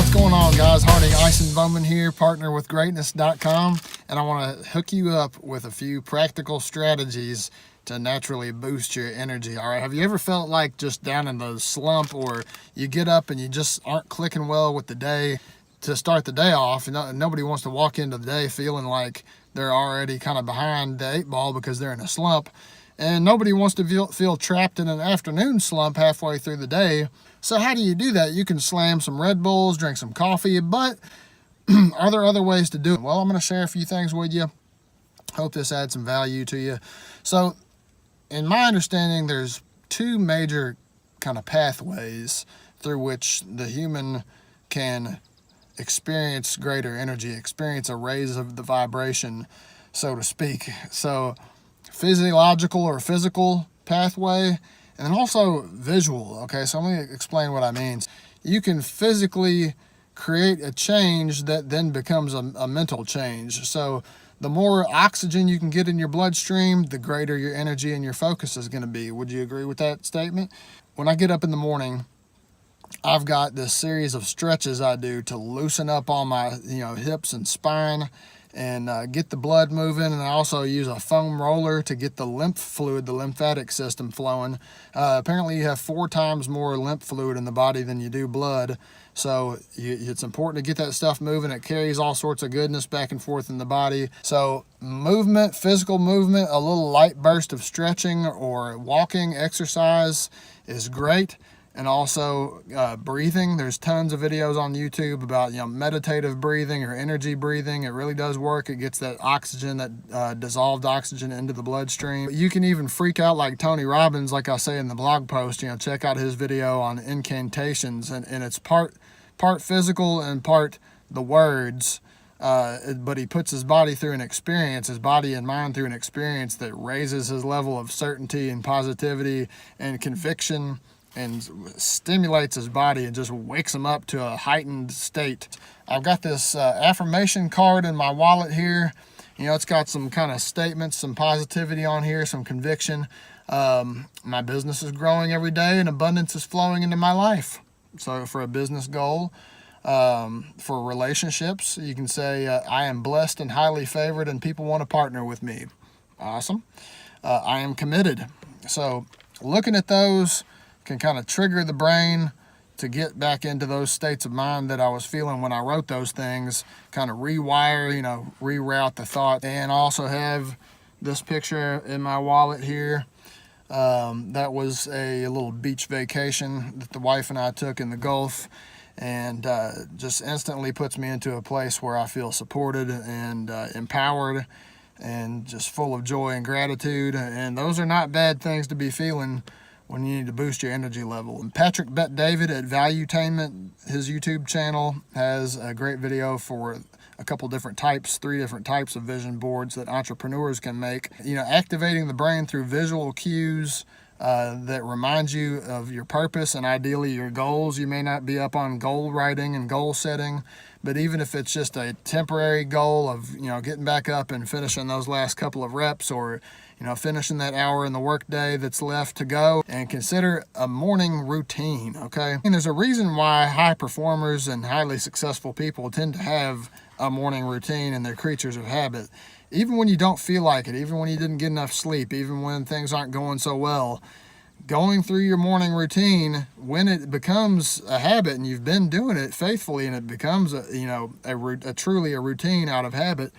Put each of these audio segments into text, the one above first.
What's going on, guys? Harding Ison-Bowman here, partner with greatness.com, and I want to hook you up with a few practical strategies to naturally boost your energy. All right, have you ever felt like just down in the slump, or you get up and you just aren't clicking well with the day to start the day off, and nobody wants to walk into the day feeling like they're already kind of behind the eight ball because they're in a slump, and nobody wants to feel trapped in an afternoon slump halfway through the day. So how do you do that? You can slam some Red Bulls, drink some coffee, but are there other ways to do it? Well, I'm going to share a few things with you. Hope this adds some value to you. So in my understanding, there's two major kind of pathways through which the human can experience greater energy, experience a raise of the vibration, so to speak. So physiological or physical pathway, and then also visual. Okay, so let me explain what I mean. You can physically create a change that then becomes a mental change. So the more oxygen you can get in your bloodstream, the greater your energy and your focus is going to be. Would you agree with that statement? When I get up in the morning, I've got this series of stretches I do to loosen up all my hips and spine and get the blood moving, and I also use a foam roller to get the lymph fluid, the lymphatic system flowing. Apparently you have 4 times more lymph fluid in the body than you do blood, so it's important to get that stuff moving. It carries all sorts of goodness back and forth in the body. So movement, physical movement, a little light burst of stretching or walking exercise is great. And also breathing. There's tons of videos on YouTube about meditative breathing or energy breathing. It really does work. It gets that oxygen, that dissolved oxygen into the bloodstream. You can even freak out like Tony Robbins, like I say in the blog post. Check out his video on incantations, and it's part physical and part the words. But he puts his body through an experience, his body and mind through an experience that raises his level of certainty and positivity and conviction, and stimulates his body and just wakes him up to a heightened state. I've got this affirmation card in my wallet here. It's got some kind of statements, some positivity on here, some conviction. My business is growing every day and abundance is flowing into my life. So for a business goal, for relationships, you can say, I am blessed and highly favored and people want to partner with me. Awesome. I am committed. So looking at those can kind of trigger the brain to get back into those states of mind that I was feeling when I wrote those things, kind of rewire, reroute the thought. And also have this picture in my wallet here. That was a little beach vacation that the wife and I took in the Gulf, and just instantly puts me into a place where I feel supported and empowered and just full of joy and gratitude. And those are not bad things to be feeling when you need to boost your energy level. And Patrick Bet-David at Valuetainment, his YouTube channel, has a great video for a couple different types, 3 different types of vision boards that entrepreneurs can make. Activating the brain through visual cues that remind you of your purpose and ideally your goals. You may not be up on goal writing and goal setting, but even if it's just a temporary goal of getting back up and finishing those last couple of reps, or finishing that hour in the workday that's left to go, and consider a morning routine. Okay, and there's a reason why high performers and highly successful people tend to have a morning routine, and they're creatures of habit. Even when you don't feel like it, even when you didn't get enough sleep, even when things aren't going so well, going through your morning routine, when it becomes a habit and you've been doing it faithfully, and it becomes a truly a routine out of habit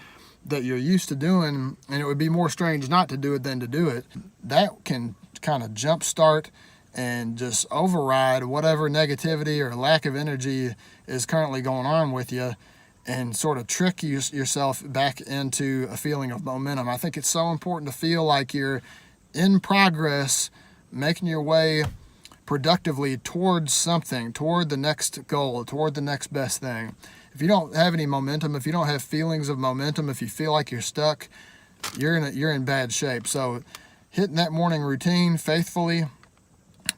that you're used to doing, and it would be more strange not to do it than to do it, that can kind of jumpstart and just override whatever negativity or lack of energy is currently going on with you, and sort of trick yourself back into a feeling of momentum. I think it's so important to feel like you're in progress, making your way productively towards something, toward the next goal, toward the next best thing. If you don't have any momentum, if you don't have feelings of momentum, if you feel like you're stuck, you're in bad shape. So hitting that morning routine faithfully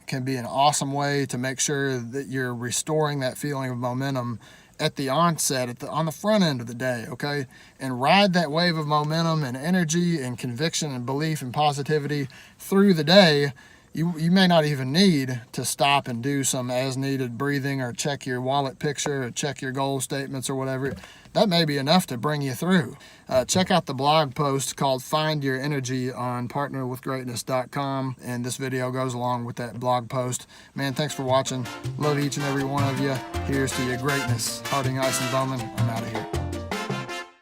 can be an awesome way to make sure that you're restoring that feeling of momentum at the onset, on the front end of the day, okay? And ride that wave of momentum and energy and conviction and belief and positivity through the day, You may not even need to stop and do some as needed breathing or check your wallet picture or check your goal statements or whatever. That may be enough to bring you through. Check out the blog post called Find Your Energy on partnerwithgreatness.com, and this video goes along with that blog post. Man, thanks for watching. Love each and every one of you. Here's to your greatness. Harding Ison-Bowman. I'm out of here.